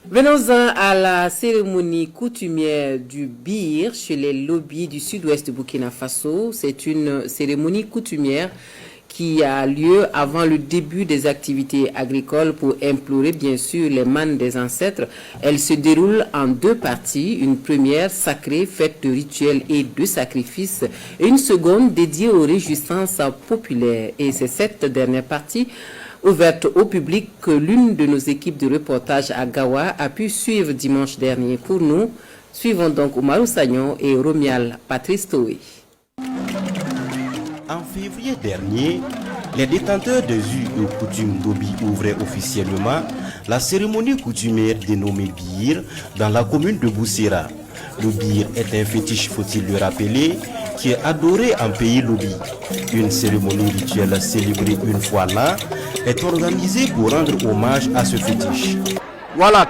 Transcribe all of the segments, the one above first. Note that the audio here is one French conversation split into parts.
Venons-en à la cérémonie coutumière du Bir chez les lobbies du sud-ouest du Burkina Faso. C'est une cérémonie coutumière qui a lieu avant le début des activités agricoles pour implorer bien sûr les mânes des ancêtres. Elle se déroule en deux parties, une première sacrée faite de rituels et de sacrifices et une seconde dédiée aux réjouissances populaires. Et c'est cette dernière partie ouverte au public que l'une de nos équipes de reportage à Gawa a pu suivre dimanche dernier. Pour nous, suivons donc Oumarou Sagnon et Romial Patrice Toé. En février dernier, les détenteurs des us et coutumes d'Obi ouvraient officiellement la cérémonie coutumière dénommée Bir dans la commune de Boussera. Le Bir est un fétiche, faut-il le rappeler, qui est adoré en pays Lobi. Une cérémonie rituelle célébrée une fois l'an est organisée pour rendre hommage à ce fétiche. Voilà,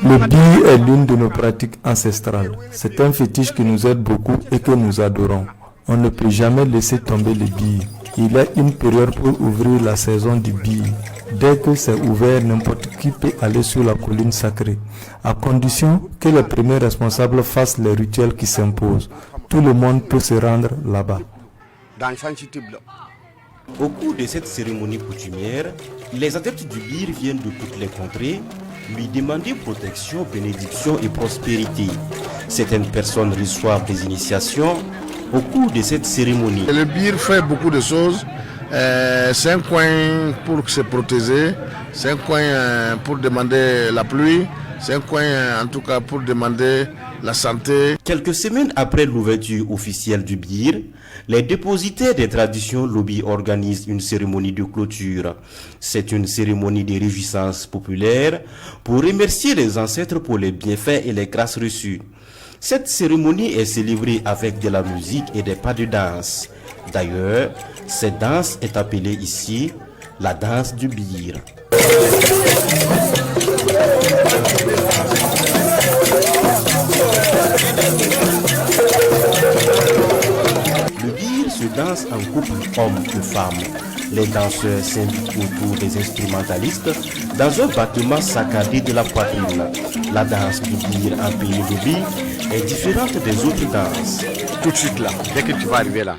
le Bir est l'une de nos pratiques ancestrales. C'est un fétiche qui nous aide beaucoup et que nous adorons. On ne peut jamais laisser tomber le Bir. Il y a une période pour ouvrir la saison du Bir. Dès que c'est ouvert, n'importe qui peut aller sur la colline sacrée, à condition que les premiers responsables fassent les rituels qui s'imposent. Tout le monde peut se rendre là-bas. Au cours de cette cérémonie coutumière, les adeptes du Bir viennent de toutes les contrées lui demander protection, bénédiction et prospérité. Certaines personnes reçoivent des initiations au cours de cette cérémonie. Le Bir fait beaucoup de choses. C'est un coin pour se protéger, c'est un coin pour demander la pluie, c'est un coin en tout cas pour demander la santé. Quelques semaines après l'ouverture officielle du Bir, les dépositaires des traditions Lobi organisent une cérémonie de clôture. C'est une cérémonie de réjouissance populaire pour remercier les ancêtres pour les bienfaits et les grâces reçues. Cette cérémonie est célébrée avec de la musique et des pas de danse. D'ailleurs, cette danse est appelée ici la danse du Bir. Le Bir se danse en couple hommes et femmes. Les danseurs s'invitent autour des instrumentalistes dans un bâtiment saccadé de la poitrine. La danse du Bir en pays Lobi est différente des autres danses. Tout de suite là, dès que tu vas arriver là,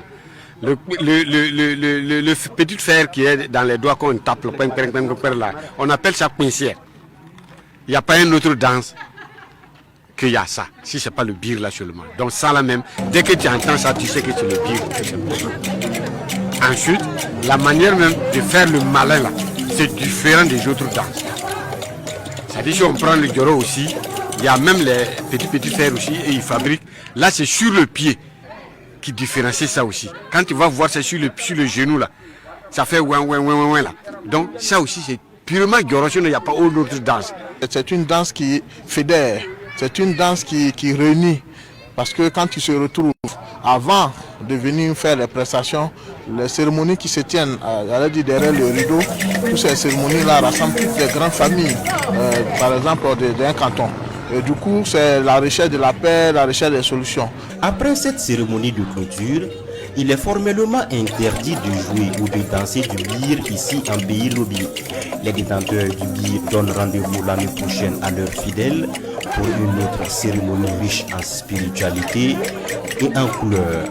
le petit fer qui est dans les doigts qu'on tape, là, on appelle ça pincière. Il n'y a pas une autre danse qu'il y a ça, si ce n'est pas le Bir là seulement. Donc ça là même, dès que tu entends ça, tu sais que c'est le Bir. Ensuite, la manière même de faire le malin là, c'est différent des autres danses. C'est-à-dire si on prend le gyoro aussi, il y a même les petits fers aussi et ils fabriquent. Là c'est sur le pied qui différencie ça aussi. Quand tu vas voir ça sur le genou là, ça fait ouin là. Donc ça aussi c'est purement gyoro, il n'y a pas d'autre danse. C'est une danse qui fédère, c'est une danse qui réunit. Parce que quand tu se retrouves, avant de venir faire les prestations, les cérémonies qui se tiennent derrière le rideau, toutes ces cérémonies-là rassemblent toutes les grandes familles, par exemple d'un canton. Et du coup, c'est la recherche de la paix, la recherche des solutions. Après cette cérémonie de clôture, il est formellement interdit de jouer ou de danser du Bir ici en pays Lobi. Les détenteurs du Bir donnent rendez-vous l'année prochaine à leurs fidèles pour une autre cérémonie riche en spiritualité et en couleurs.